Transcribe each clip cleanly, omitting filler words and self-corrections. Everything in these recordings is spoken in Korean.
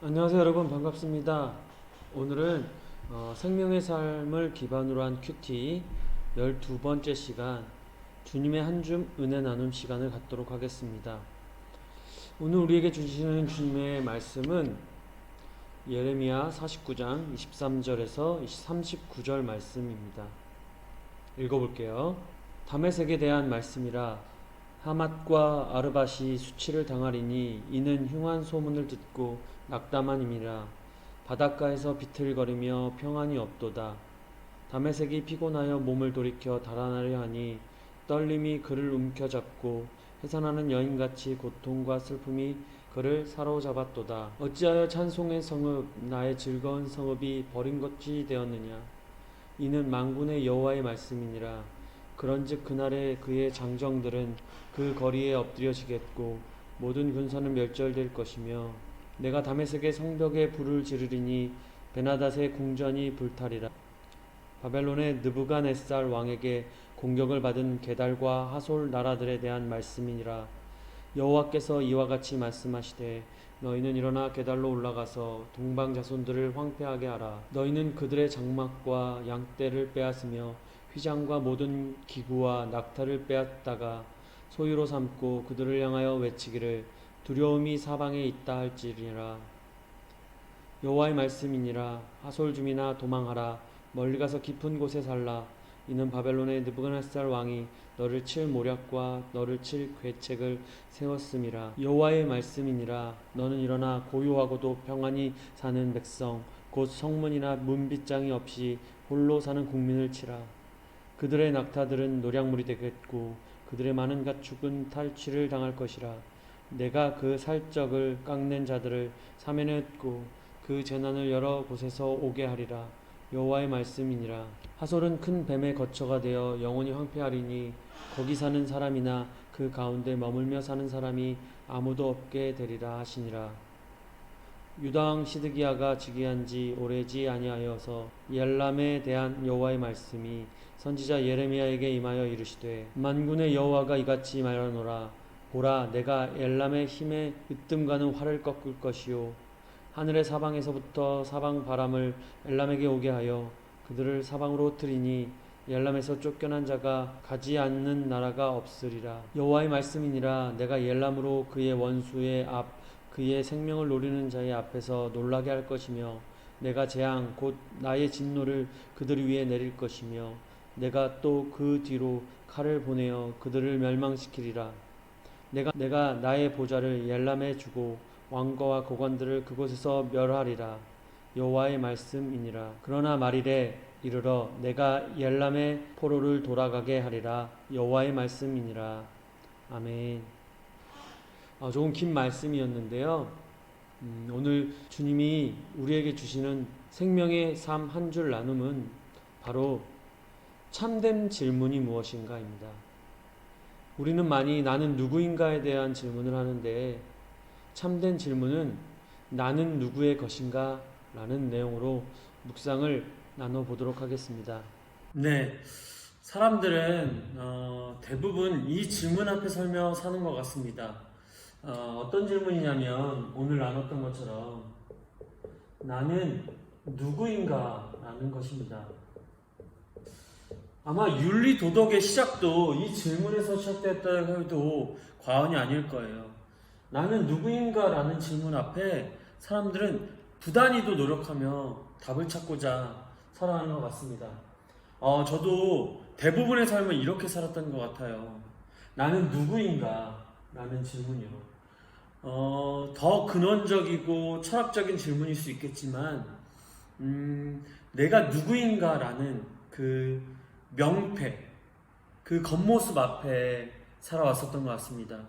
안녕하세요 여러분, 반갑습니다. 오늘은 생명의 삶을 기반으로 한 큐티 12번째 시간, 주님의 한 줌 은혜 나눔 시간을 갖도록 하겠습니다. 오늘 우리에게 주시는 주님의 말씀은 예레미야 49장 23절에서 39절 말씀입니다. 읽어볼게요. 다메섹에 대한 말씀이라. 하맛과 아르밧이 수치를 당하리니 이는 흉한 소문을 듣고 낙담함이니라. 바닷가에서 비틀거리며 평안이 없도다. 다메섹이 피곤하여 몸을 돌이켜 달아나려 하니 떨림이 그를 움켜잡고 해산하는 여인같이 고통과 슬픔이 그를 사로잡았도다. 어찌하여 찬송의 성읍, 나의 즐거운 성읍이 버림것이 되었느냐. 이는 만군의 여호와의 말씀이니라. 그런즉 그날에 그의 장정들은 그 거리에 엎드려지겠고 모든 군사는 멸절될 것이며 내가 다메섹의 성벽에 불을 지르리니 베나닷의 궁전이 불타리라. 바벨론의 느부갓네살 왕에게 공격을 받은 게달과 하솔 나라들에 대한 말씀이니라. 여호와께서 이와 같이 말씀하시되 너희는 일어나 게달로 올라가서 동방 자손들을 황폐하게 하라. 너희는 그들의 장막과 양떼를 빼앗으며 휘장과 모든 기구와 낙타를 빼앗다가 소유로 삼고 그들을 향하여 외치기를 두려움이 사방에 있다 할지니라. 여호와의 말씀이니라. 하솔 주민아 도망하라. 멀리 가서 깊은 곳에 살라. 이는 바벨론의 느부갓네살 왕이 너를 칠 모략과 너를 칠 괴책을 세웠음이라. 여호와의 말씀이니라. 너는 일어나 고요하고도 평안히 사는 백성 곧 성문이나 문빗장이 없이 홀로 사는 국민을 치라. 그들의 낙타들은 노략물이 되겠고 그들의 많은 가축은 탈취를 당할 것이라. 내가 그 살적을 깎는 자들을 사면했고 그 재난을 여러 곳에서 오게 하리라. 여호와의 말씀이니라. 하솔은 큰 뱀의 거처가 되어 영원히 황폐하리니 거기 사는 사람이나 그 가운데 머물며 사는 사람이 아무도 없게 되리라 하시니라. 유다왕 시드기야가 즉위한 지 오래지 아니하여서 엘람에 대한 여호와의 말씀이 선지자 예레미야에게 임하여 이르시되 만군의 여호와가 이같이 말하노라. 보라, 내가 엘람의 힘에 으뜸가는 활을 꺾을 것이요 하늘의 사방에서부터 사방 바람을 엘람에게 오게 하여 그들을 사방으로 흩으리니 엘람에서 쫓겨난 자가 가지 않는 나라가 없으리라. 여호와의 말씀이니라. 내가 엘람으로 그의 원수의 앞 그의 생명을 노리는 자의 앞에서 놀라게 할 것이며 내가 재앙 곧 나의 진노를 그들 위에 내릴 것이며 내가 또 그 뒤로 칼을 보내어 그들을 멸망시키리라. 내가 나의 보좌를 엘람에 주고 왕거와 고관들을 그곳에서 멸하리라. 여호와의 말씀이니라. 그러나 말이래 이르러 내가 엘람의 포로를 돌아가게 하리라. 여호와의 말씀이니라. 아멘. 조금 긴 말씀이었는데요. 오늘 주님이 우리에게 주시는 생명의 삶 한 줄 나눔은 바로 참된 질문이 무엇인가입니다. 우리는 많이 나는 누구인가에 대한 질문을 하는데 참된 질문은 나는 누구의 것인가? 라는 내용으로 묵상을 나눠보도록 하겠습니다. 네, 사람들은 대부분 이 질문 앞에 설며 사는 것 같습니다. 어떤 질문이냐면 오늘 나눴던 것처럼 나는 누구인가? 라는 것입니다. 아마 윤리 도덕의 시작도 이 질문에서 시작됐다고 해도 과언이 아닐 거예요. 나는 누구인가? 라는 질문 앞에 사람들은 부단히도 노력하며 답을 찾고자 살아가는 것 같습니다. 저도 대부분의 삶을 이렇게 살았던 것 같아요. 나는 누구인가? 라는 질문이요. 더 근원적이고 철학적인 질문일 수 있겠지만, 내가 누구인가? 라는 그 명패, 그 겉모습 앞에 살아왔었던 것 같습니다.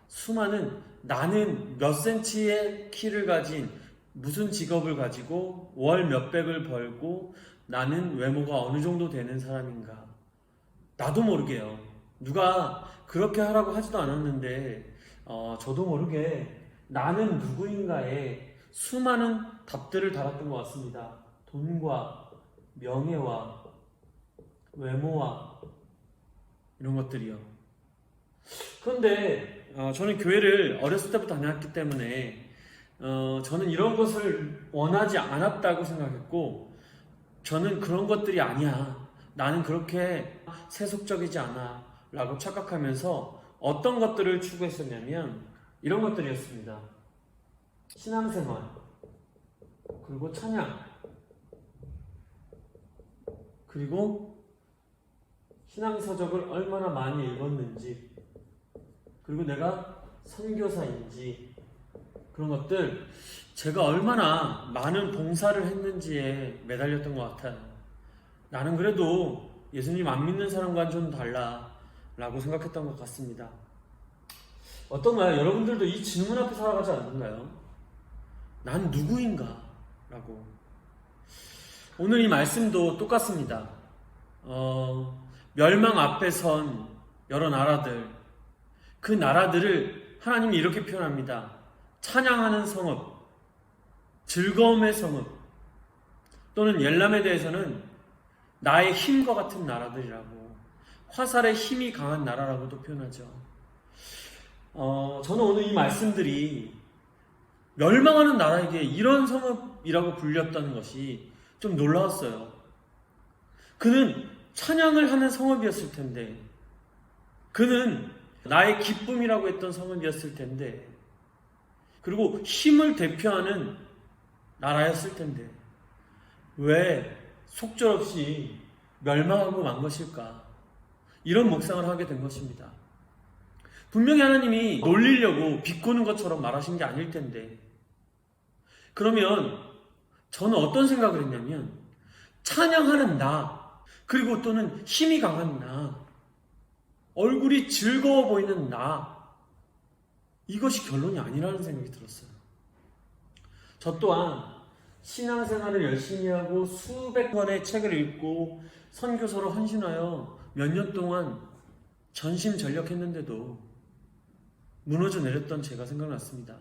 수많은 나는 몇 센치의 키를 가진 무슨 직업을 가지고 월 몇백을 벌고 나는 외모가 어느 정도 되는 사람인가. 나도 모르게요. 누가 그렇게 하라고 하지도 않았는데 저도 모르게 나는 누구인가에 수많은 답들을 달았던 것 같습니다. 돈과 명예와 외모와 이런 것들이요. 그런데 저는 교회를 어렸을 때부터 다녔기 때문에 저는 이런 것을 원하지 않았다고 생각했고, 저는 그런 것들이 아니야. 나는 그렇게 세속적이지 않아. 라고 착각하면서 어떤 것들을 추구했었냐면, 이런 것들이었습니다. 신앙생활, 그리고 찬양, 그리고 신앙서적을 얼마나 많이 읽었는지, 그리고 내가 선교사인지, 그런 것들, 제가 얼마나 많은 봉사를 했는지에 매달렸던 것 같아요. 나는 그래도 예수님 안 믿는 사람과는 좀 달라 라고 생각했던 것 같습니다. 어떤가요? 여러분들도 이 질문 앞에 살아가지 않는가요? 난 누구인가? 라고. 오늘 이 말씀도 똑같습니다. 멸망 앞에 선 여러 나라들, 그 나라들을 하나님이 이렇게 표현합니다. 찬양하는 성읍, 즐거움의 성읍, 또는 엘람에 대해서는 나의 힘과 같은 나라들이라고, 화살의 힘이 강한 나라라고도 표현하죠. 저는 오늘 이 말씀들이 멸망하는 나라에게 이런 성읍이라고 불렸다는 것이 좀 놀라웠어요. 그는 찬양을 하는 성읍이었을 텐데, 그는 나의 기쁨이라고 했던 성읍이었을 텐데, 그리고 힘을 대표하는 나라였을 텐데, 왜 속절없이 멸망하고 만 것일까? 이런 묵상을 하게 된 것입니다. 분명히 하나님이 놀리려고 비꼬는 것처럼 말하신 게 아닐 텐데, 그러면 저는 어떤 생각을 했냐면, 찬양하는 나, 그리고 또는 힘이 강한 나, 얼굴이 즐거워 보이는 나, 이것이 결론이 아니라는 생각이 들었어요. 저 또한 신앙생활을 열심히 하고 수백 권의 책을 읽고 선교사로 헌신하여 몇 년 동안 전심전력했는데도 무너져 내렸던 제가 생각났습니다.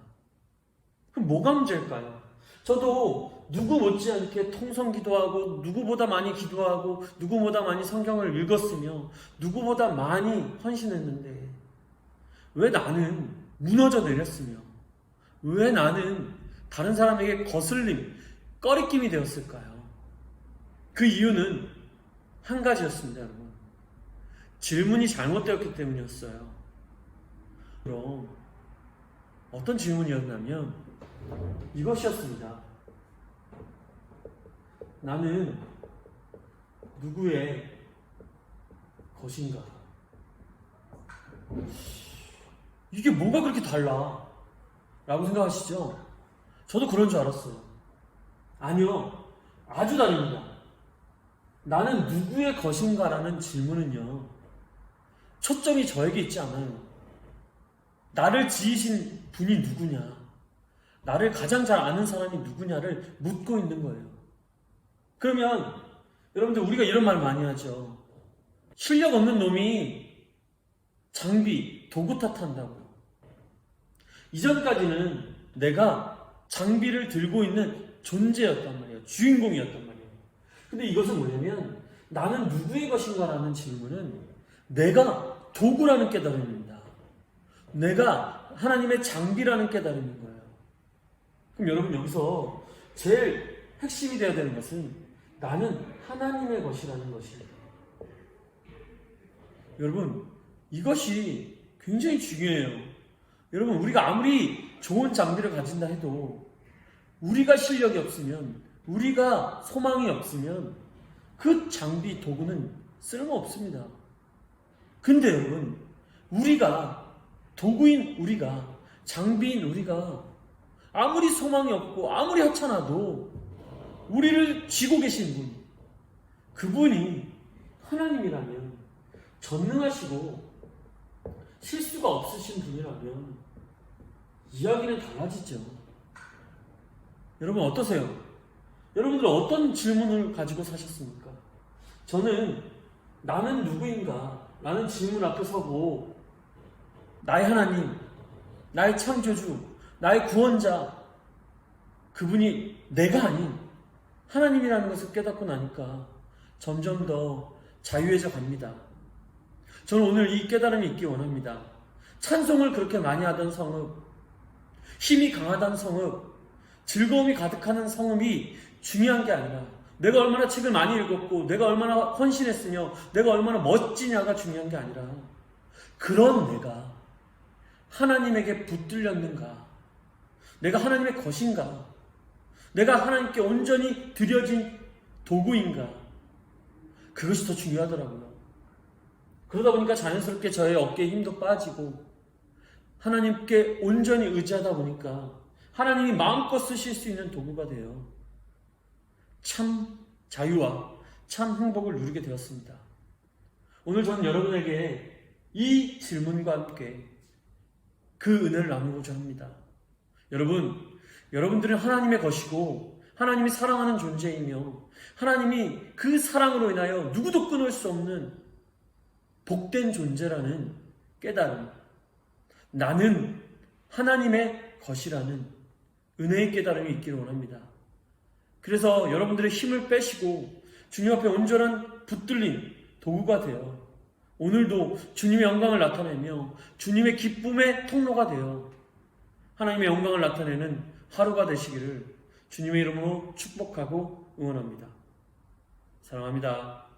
그럼 뭐가 문제일까요? 저도 누구 못지않게 통성기도하고 누구보다 많이 기도하고 누구보다 많이 성경을 읽었으며 누구보다 많이 헌신했는데, 왜 나는 무너져 내렸으며 왜 나는 다른 사람에게 거슬림, 꺼리낌이 되었을까요? 그 이유는 한 가지였습니다, 여러분. 질문이 잘못되었기 때문이었어요. 그럼 어떤 질문이었냐면 이것이었습니다. 나는 누구의 것인가? 이게 뭐가 그렇게 달라? 라고 생각하시죠? 저도 그런 줄 알았어요. 아니요, 아주 다릅니다. 나는 누구의 것인가라는 질문은요, 초점이 저에게 있지 않아요. 나를 지으신 분이 누구냐, 나를 가장 잘 아는 사람이 누구냐를 묻고 있는 거예요. 그러면 여러분들, 우리가 이런 말 많이 하죠. 실력 없는 놈이 장비, 도구 탓한다고. 이전까지는 내가 장비를 들고 있는 존재였단 말이에요. 주인공이었단 말이에요. 근데 이것은 뭐냐면, 나는 누구의 것인가라는 질문은 내가 도구라는 깨달음입니다. 내가 하나님의 장비라는 깨달음인 거예요. 그럼 여러분, 여기서 제일 핵심이 되어야 되는 것은 나는 하나님의 것이라는 것입니다. 여러분, 이것이 굉장히 중요해요. 여러분, 우리가 아무리 좋은 장비를 가진다 해도 우리가 실력이 없으면, 우리가 소망이 없으면 그 장비, 도구는 쓸모없습니다. 근데 여러분, 우리가, 도구인 우리가, 장비인 우리가 아무리 소망이 없고 아무리 하찮아도 우리를 쥐고 계신 분, 그분이 하나님이라면, 전능하시고 실수가 없으신 분이라면 이야기는 달라지죠. 여러분, 어떠세요? 여러분들 어떤 질문을 가지고 사셨습니까? 저는 나는 누구인가? 라는 질문 앞에 서고 나의 하나님, 나의 창조주, 나의 구원자, 그분이 내가 아닌 하나님이라는 것을 깨닫고 나니까 점점 더 자유해져 갑니다. 저는 오늘 이 깨달음이 있기 원합니다. 찬송을 그렇게 많이 하던 성읍, 힘이 강하다는 성읍, 즐거움이 가득하는 성읍이 중요한 게 아니라 내가 얼마나 책을 많이 읽었고 내가 얼마나 헌신했으며 내가 얼마나 멋지냐가 중요한 게 아니라 그런 내가 하나님에게 붙들렸는가, 내가 하나님의 것인가, 내가 하나님께 온전히 드려진 도구인가, 그것이 더 중요하더라고요. 그러다 보니까 자연스럽게 저의 어깨에 힘도 빠지고 하나님께 온전히 의지하다 보니까 하나님이 마음껏 쓰실 수 있는 도구가 되어 참 자유와 참 행복을 누리게 되었습니다. 오늘 저는 여러분에게 이 질문과 함께 그 은혜를 나누고자 합니다. 여러분들은 하나님의 것이고 하나님이 사랑하는 존재이며 하나님이 그 사랑으로 인하여 누구도 끊을 수 없는 복된 존재라는 깨달음, 나는 하나님의 것이라는 은혜의 깨달음이 있기를 원합니다. 그래서 여러분들의 힘을 빼시고 주님 앞에 온전한 붙들린 도구가 되어 오늘도 주님의 영광을 나타내며 주님의 기쁨의 통로가 되어 하나님의 영광을 나타내는 하루가 되시기를 주님의 이름으로 축복하고 응원합니다. 사랑합니다.